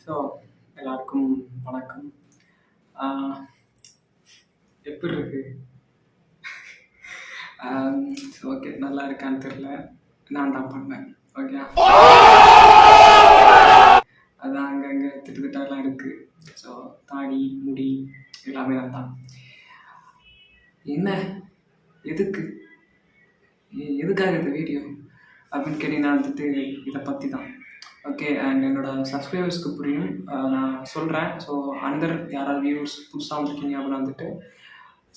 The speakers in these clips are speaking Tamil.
ஸோ எல்லாருக்கும் வணக்கம். எப்படி இருக்கு? ஓகே, நல்லா இருக்கான்னு தெரில. நான் தான் பண்ணேன். ஓகே, அதான் அங்கங்கே திட்டுத்திட்டாலாம் இருக்குது. ஸோ தாடி முடி எல்லாமே நான் தான். என்ன எதுக்கு எதுக்காக இந்த வீடியோ அப்படின்னு கேட்டிங்கன்னா வந்துட்டு இதை பற்றி தான். ஓகே, அண்ட் என்னோடய சப்ஸ்கிரைபர்ஸ்க்கு புரியும், நான் சொல்கிறேன். ஸோ அண்டர் யாராவது வியூவர்ஸ் புதுசாக வந்திருக்கீங்க அப்படின்னு வந்துட்டு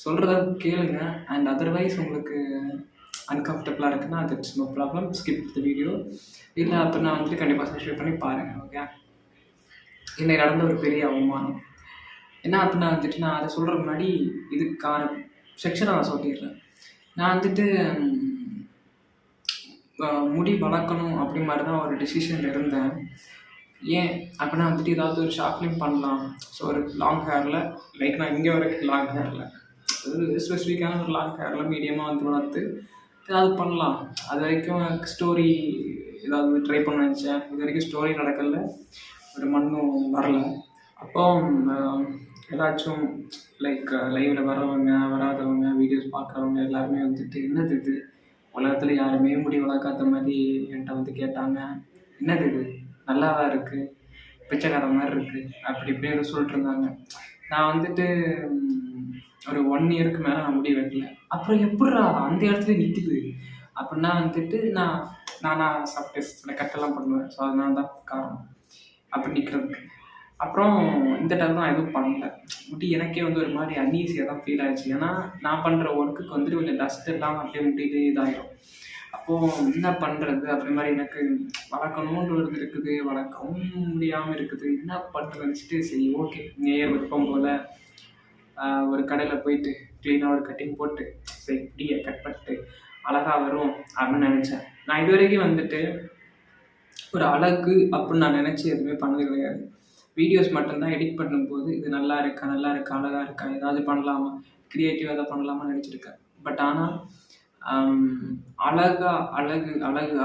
சொல்கிறத கேளுங்க. அண்ட் அதர்வைஸ் உங்களுக்கு அன்கம்ஃபர்டபுளாக இருக்குன்னா that's no problem, skip the video. இல்லை அப்படின்னா வந்துட்டு கண்டிப்பாக சப்ஸ்கிரைப் பண்ணி பாருங்கள். ஓகே, இன்னைக்கு நடந்த ஒரு பெரிய அவமானம் என்ன அப்படின்னா வந்துட்டு நான் அதை சொல்கிறதுக்கு முன்னாடி இதுக்கான செக்ஷனை நான் சொல்லிடுறேன். நான் வந்துட்டு முடி வளர்க்கணும் அப்படி மாதிரி தான் ஒரு டிசிஷனில் இருந்தேன். ஏன் அப்படின்னா வந்துட்டு ஏதாவது ஒரு ஷார்ட் ஃபிலிம் பண்ணலாம். ஸோ ஒரு லாங் ஹேரில், லைக் நான் இங்கே வரைக்கும் லாங் ஹேரில், ஒரு ஸ்பெசிஃபிக்கான ஒரு லாங் ஹேரில் மீடியமாக வந்து வளர்த்து ஏதாவது பண்ணலாம். அது வரைக்கும் ஸ்டோரி ஏதாவது ட்ரை பண்ண நினச்சேன். இது வரைக்கும் ஸ்டோரி நடக்கல, ஒரு மண்ணும் வரல. அப்போ ஏதாச்சும் லைக் லைவில் வரவங்க வராதவங்க வீடியோஸ் பார்க்குறவங்க எல்லாருமே வந்துட்டு என்னது இது உலகத்தில் யாருமே முடி வளர்க்காத மாதிரி என்கிட்ட வந்து கேட்டாங்க. என்னது இது நல்லாவா இருக்குது, பிச்சைக்கார மாதிரி இருக்குது அப்படி இப்படின்னு சொல்லிட்டு இருந்தாங்க. நான் வந்துட்டு ஒரு 1 இயருக்கு மேலே நான் முடி வைக்கல. அப்புறம் எப்படிடா அந்த இடத்துல நிற்குது அப்படின்னா வந்துட்டு நான் சாப்பிட்டு சில கட்டெல்லாம் பண்ணுவேன். ஸோ அதனால தான் காரணம் அப்படி நிற்கிறதுக்கு. அப்புறம் இந்த டைம் தான் எதுவும் பண்ணல. முடி எனக்கே வந்து ஒரு மாதிரி அன்ஈஸியாக தான் ஃபீல் ஆகிடுச்சு. ஏன்னா நான் பண்ணுற ஒர்க்குக்கு வந்துட்டு கொஞ்சம் டஸ்ட் எல்லாம் அப்படியே முட்டிட்டு இதாகிடும். அப்போது என்ன பண்ணுறது அப்படி மாதிரி எனக்கு வளர்க்கணுன்ற ஒரு இது இருக்குது, வளர்க்கவும் முடியாமல் இருக்குது. என்ன பண்ணுறது நினச்சிட்டு சரி ஓகே நேர் விருப்பம் போல் ஒரு கடையில் போயிட்டு க்ளீனாக ஒரு கட்டிங் போட்டு சரி முடியை கட் பண்ணிட்டு அழகாக வரும் அப்படின்னு நினச்சேன். நான் இது வரைக்கும் வந்துட்டு ஒரு அழகு அப்படின்னு நான் நினச்சி எதுவுமே பண்ணது கிடையாது. வீடியோஸ் மட்டும்தான் எடிட் பண்ணும்போது இது நல்லா இருக்கா அழகாக இருக்கா, ஏதாவது பண்ணலாமா, க்ரியேட்டிவாக எதாவது பண்ணலாமா நினச்சிருக்கேன். பட் ஆனால் அழகு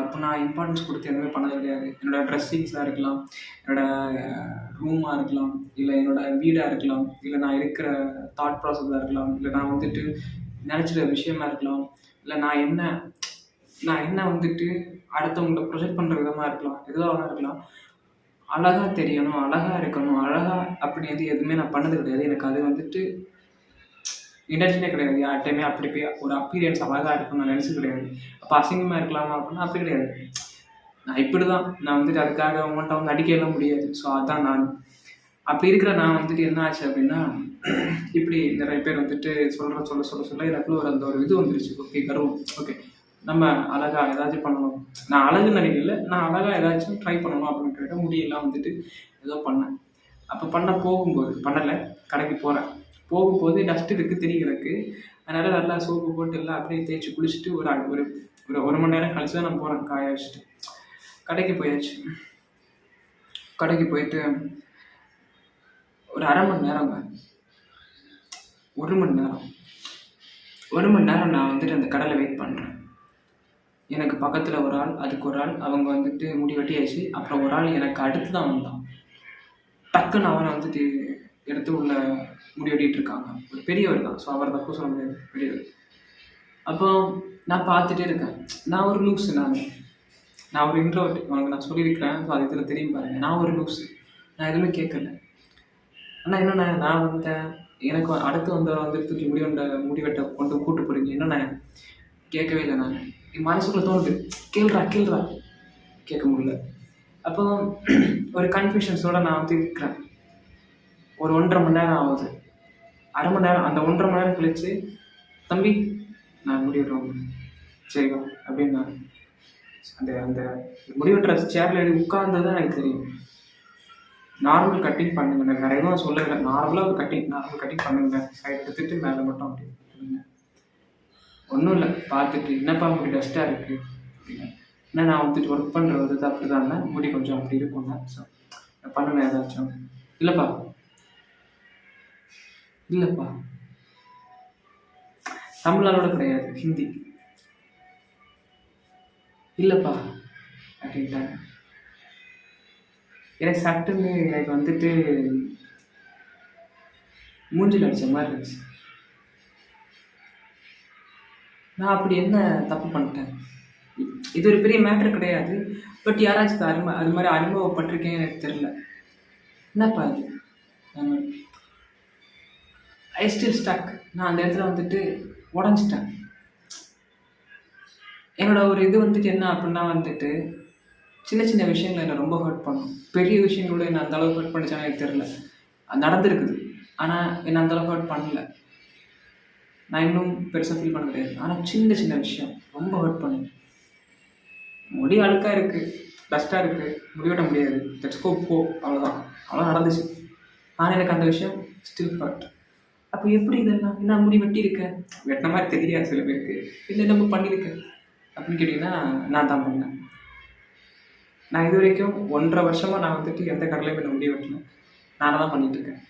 அப்போ நான் இம்பார்ட்டன்ஸ் கொடுத்து எதுவுமே பண்ணது கிடையாது. என்னோடய ட்ரெஸ்ஸிங்ஸாக இருக்கலாம், என்னோடய ரூமாக இருக்கலாம், இல்லை என்னோடய வீடாக இருக்கலாம், இல்லை நான் இருக்கிற தாட் ப்ராசஸாக இருக்கலாம், இல்லை நான் வந்துட்டு நினச்சிற விஷயமா இருக்கலாம், இல்லை நான் என்ன வந்துட்டு அடுத்தவங்களை ப்ரொஜெக்ட் பண்ணுற விதமாக இருக்கலாம், எதுவாக இருக்கலாம். அழகாக தெரியணும், அழகாக இருக்கணும், அழகாக அப்படிங்கிறது எதுவுமே நான் பண்ணது கிடையாது. எனக்கு அது வந்துட்டு இன்டென்ஷனே கிடையாது. யார்கிட்டையுமே அப்படி போய் ஒரு அப்பீரியன்ஸ் அழகாக இருக்குன்னு நான் நினச்சது கிடையாது. அப்போ அசிங்கமாக இருக்கலாமா அப்படின்னா அப்படி கிடையாது. நான் இப்படி தான், நான் வந்துட்டு அதுக்காக அவங்கள்ட்ட வந்து அடிக்கலாம் முடியாது. ஸோ அதுதான் நான் அப்படி இருக்கிற நான் வந்துட்டு என்ன ஆச்சு அப்படின்னா இப்படி நிறைய பேர் வந்துட்டு சொல்ல எனக்குள்ள அந்த ஒரு இது வந்துருச்சு. ஓகே கர்வம், ஓகே நம்ம அழகாக ஏதாச்சும் பண்ணணும், நான் அழகுன்னு நினைக்கல, நான் அழகாக ஏதாச்சும் ட்ரை பண்ணணும் அப்படின்னு கேட்ட முடியெல்லாம் வந்துட்டு ஏதோ பண்ணேன். அப்போ பண்ணலை, கடைக்கு போகும்போது டஸ்ட் இருக்குது தெரிகிறதுக்கு. அதனால் நல்லா சோப்பு போட்டு எல்லாம் அப்படியே தேய்ச்சி குளிச்சுட்டு ஒரு 1 மணி நேரம் கழிச்சு தான் நான் போகிறேன் காய வச்சுட்டு. கடைக்கு போயிட்டு ஒரு அரை மணி நேரங்க, 1 மணி நேரம் நான் வந்துட்டு அந்த கடையில் வெயிட் பண்ணுறேன். எனக்கு பக்கத்தில் ஒரு ஆள், அதுக்கு ஒரு ஆள், அவங்க வந்துட்டு முடி வெட்டியாச்சு. அப்புறம் ஒரு ஆள் எனக்கு அடுத்து தான் வந்தான். டக்குன்னு அவனை வந்துட்டு எடுத்து உள்ள முடி வெட்டிகிட்டு இருக்காங்க. ஒரு பெரியவர் தான், ஸோ அவர் தப்பு சொல்ல முடியாது, பெரியவர். அப்போ நான் பார்த்துட்டே இருக்கேன். நான் ஒரு லூஸு, நான் ஒரு இன்ட்ரோவர்ட், உனக்கு நான் சொல்லியிருக்கிறேன். ஸோ அது இதில் தெரியும் பாருங்கள், நான் ஒரு லூஸு, நான் எதுவுமே கேட்கல. ஆனால் என்னென்ன நான் வந்தேன், எனக்கு அடுத்து வந்து தூக்கி முடி வெட்ட கூட்டு போகிறீங்க, என்னென்ன கேட்கவே இல்லை. நான் என் மனசுக்குள்ளே தோணுது, கேள்றா கேட்க முடியல. அப்போ ஒரு கன்ஃபியூஷன்ஸோடு நான் வந்து இருக்கிறேன். ஒரு 1.5 மணி நேரம் ஆகுது, அரை மணி நேரம். அந்த 1.5 மணி நேரம் கழிச்சு தம்பி நான் முடி வெட்டுறோம் சரிவா அப்படின்னு அந்த அந்த முடிவெட்டுற சேரில் எழுதி உட்கார்ந்தது தான் எனக்கு தெரியும். நார்மல் கட்டிங் பண்ணுங்க, எனக்கு வேறு எதுவும் சொல்லலை. நார்மல் கட்டிங் பண்ணுங்க, சைடு எடுத்துகிட்டு மேலே மட்டும் அப்படி பண்ணுங்க. ஒன்றும் இல்லை, பார்த்துட்டு என்னப்பா முடி டஸ்ட்டாக இருக்குது அப்படின்னா, ஏன்னா நான் வந்துட்டு ஒர்க் பண்ணுறது அப்படி தான், முடி கொஞ்சம் அப்படி இருக்கும்ல. ஸோ பண்ணுவேன் ஏதாச்சும். இல்லைப்பா தமிழோட கிடையாது, ஹிந்தி. இல்லைப்பா அப்படின்ட்டாங்க. எனக்கு சட்டுன்னு எனக்கு வந்துட்டு மூஞ்சில் அடிச்ச மாதிரி இருந்துச்சு. நான் அப்படி என்ன தப்பு பண்ணிட்டேன்? இது ஒரு பெரிய மேட்ரு கிடையாது. பட் யாராச்சும் அது மாதிரி அனுபவப்பட்டிருக்கேன்னு எனக்கு தெரில. என்னப்பா இது? I still stuck. நான் அந்த இடத்துல வந்துட்டு உடஞ்சிட்டேன். என்னோட ஒரு இது வந்துட்டு என்ன அப்படின்னா வந்துட்டு, சின்ன சின்ன விஷயங்கள் என்னை ரொம்ப ஹர்ட் பண்ணும். பெரிய விஷயங்களோட என்னை அந்த அளவுக்கு ஹர்ட் பண்ணிச்சான்னு எனக்கு தெரில. அது நடந்திருக்குது. ஆனால் என்னை அந்த அளவுக்கு ஹர்ட் பண்ணல. நான் இன்னும் பெருசாக ஃபீல் பண்ண கிடையாது. ஆனால் சின்ன சின்ன விஷயம் ரொம்ப ஹர்ட் பண்ணும். முடி அழுக்காக இருக்குது, டஸ்ட்டாக இருக்குது, முடிவெட்ட முடியாது, தச்சுக்கோ போ, அவ்வளோதான். அவ்வளோ நடந்துச்சு. ஆனால் எனக்கு அந்த விஷயம் ஸ்டில் ஹர்ட். அப்போ எப்படி இதெல்லாம் என்ன முடி வெட்டியிருக்கேன், வெட்டின மாதிரி தெரியாது சில பேருக்கு, இல்லை நம்ம பண்ணியிருக்கேன் அப்படின்னு கேட்டிங்கன்னா நான் தான் பண்ணேன். நான் இது வரைக்கும் 1.5 வருஷமாக நான் வந்துட்டு எந்த கடலையும் என்னை முடி வெட்டல. நானாக தான் பண்ணிகிட்ருக்கேன்.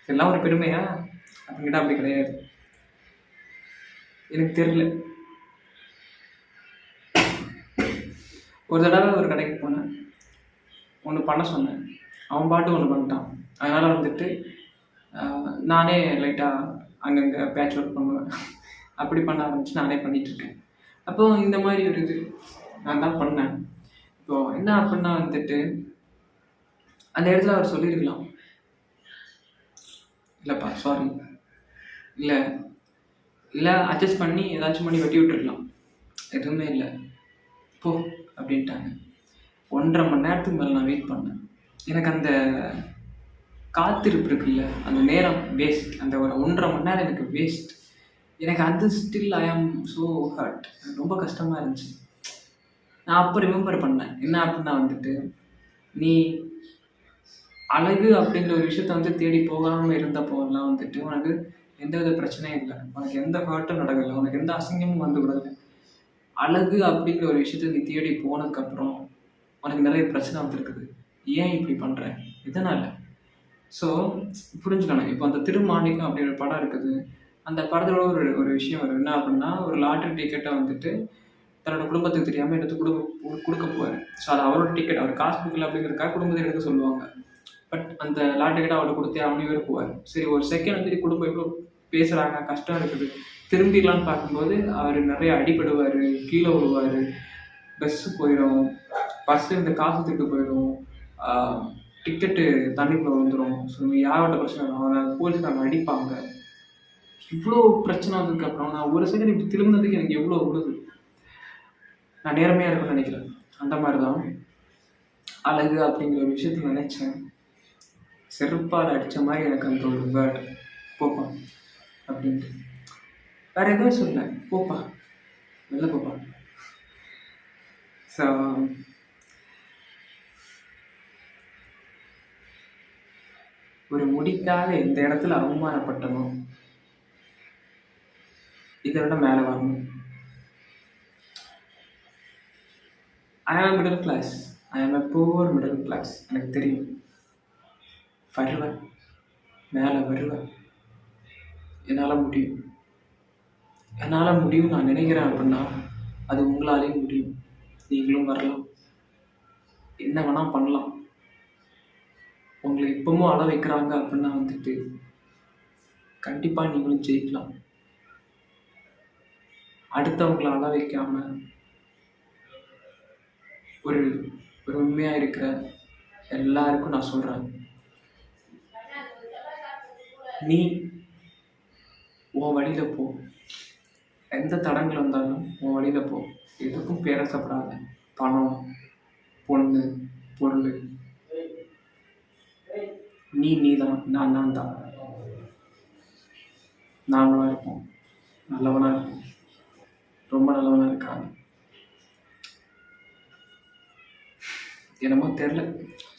இதெல்லாம் ஒரு பெருமையா அப்படிங்கிட்ட அப்படி கிடையாது. எனக்கு தெரியல. ஒரு தடவை ஒரு கடைக்கு போனேன், ஒன்று பண்ண சொன்னேன், அவன் பாட்டு ஒன்று பண்ணிட்டான். அதனால் வந்துட்டு நானே லைட்டாக அங்கங்கே பேட்ச் ஒர்க் பண்ணுவேன். அப்படி பண்ண ஆரம்பிச்சு நானே பண்ணிகிட்ருக்கேன். அப்போது இந்த மாதிரி ஒரு இது நான் தான் பண்ணேன். இப்போது என்ன அப்படின்னா வந்துட்டு அந்த இடத்துல அவர் சொல்லியிருக்கலாம், இல்லைப்பா சாரி, இல்லை இல்லை அட்ஜஸ்ட் பண்ணி ஏதாச்சும் பண்ணி வெட்டி விட்டுருக்கலாம். எதுவுமே இல்லை, போ அப்படின்ட்டாங்க. 1.5 மணி நேரத்துக்கு மேலே நான் வெயிட் பண்ணேன். எனக்கு அந்த காத்திருப்பு இருக்குல்ல, அந்த நேரம் வேஸ்ட். அந்த ஒரு 1.5 மணி நேரம் எனக்கு வேஸ்ட். எனக்கு அது still I am so hurt. எனக்கு ரொம்ப கஷ்டமாக இருந்துச்சு. நான் அப்போ ரிமெம்பர் பண்ணேன் என்ன அப்படின்னா வந்துட்டு, நீ அழகு அப்படிங்கிற ஒரு விஷயத்த வந்து தேடி போகாமல் இருந்தப்போலாம் வந்துட்டு உனக்கு எந்த வித பிரச்சனையும் இல்லை, உனக்கு எந்த ஹர்ட்டும் நடக்கலை, உனக்கு எந்த அசிங்கமும் வந்து விடலை. அழகு அப்படிங்கிற ஒரு விஷயத்த நீ தேடி போனதுக்கப்புறம் உனக்கு நிறைய பிரச்சனை வந்துருக்குது. ஏன் இப்படி பண்ணுற, இதனால்? ஸோ புரிஞ்சுக்கணும். இப்போ அந்த திருமாணிக்கம் அப்படிங்கிற ஒரு படம் இருக்குது. அந்த படத்தோட ஒரு விஷயம் வரும். என்ன அப்படின்னா, ஒரு லாட்ரி டிக்கெட்டை வந்துட்டு தன்னோட குடும்பத்துக்கு தெரியாமல் எடுத்து கொடுக்க போவார். ஸோ அது அவரோட டிக்கெட், அவர் காசு கொடுக்கல அப்படிங்கிறதுக்காக குடும்பத்தை எடுக்க சொல்லுவாங்க. பட் அந்த லாட்ரி டிக்கெட்டை அவரை கொடுத்தே அவனே போவார். சரி, ஒரு செகண்ட் வந்துட்டு குடும்பம் எவ்வளோ பேசுகிறாங்க, கஷ்டம் இருக்குது, திரும்பிடலான்னு பார்க்கும்போது அவர் நிறைய அடிபடுவார், கீழே விழுவார், பஸ்ஸு போயிடும், பஸ்ஸில் இந்த காசு திட்டு போயிடும், டிக்கெட்டு தண்ணிக்குள்ளே விழுந்துடும். ஸோ யாரோட பிரச்சனை அவனை போலீஸ்காரங்க அடிப்பாங்க. இவ்வளோ பிரச்சனை வந்ததுக்கப்புறம் நான் ஒரு செகண்ட் இப்படி திரும்பினதுக்கு எனக்கு எவ்வளோ விழுது. நான் நேர்மையாக இருக்குன்னு நினைக்கிறேன். அந்த மாதிரி தான் அழகு அப்படிங்கிற ஒரு விஷயத்த நினச்சேன். செருப்பால் அடித்த மாதிரி எனக்கு அந்த ஒரு வேர்டு, போப்பா அப்படின்ட்டு. வேறு எதுவும் சொல்லல, போப்பா, வெளில போப்பா. ஸோ ஒரு முடிக்காக எந்த இடத்துல அவமானப்பட்டனோ இதை விட மேலே வரணும். ஐ ஆம் மிடில் கிளாஸ், ஐ ஆம் எ புவர் மிடில் கிளாஸ். எனக்கு தெரியும், வருவேன், மேலே வருவேன், என்னால் முடியும். என்னால் முடியும் நான் நினைக்கிறேன் அப்படின்னா அது உங்களாலேயும் முடியும். நீங்களும் வரலாம், என்ன வேணால் பண்ணலாம். உங்களை இப்பவும் அழ வைக்கிறாங்க அப்படின்னா வந்துட்டு கண்டிப்பாக நீங்களும் ஜெயிக்கலாம். அடுத்தவங்களை அழ வைக்காம ஒரு ஒரு உண்மையாக இருக்கிற எல்லாருக்கும் நான் சொல்கிறேன், நீ உன் வழியில் போ. எந்த தடங்கள் வந்தாலும் உன் வழியில் போ. எதுக்கும் பேரசப்படாத. பணம், பொண்ணு, பொருள், நீ தான், நான் தான். நாமளாக இருப்போம், நல்லவனாக இருப்போம், ரொம்ப நல்லவனாக இருக்காங்க. என்னமோ தெரில,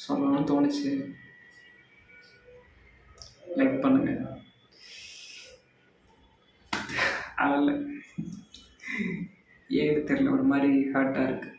சொல்லணும்னு தோணுச்சு. லைக் பண்ணுங்க. அதில் ஏன்னு தெரில, ஒரு மாதிரி ஹர்ட்டாக இருக்குது.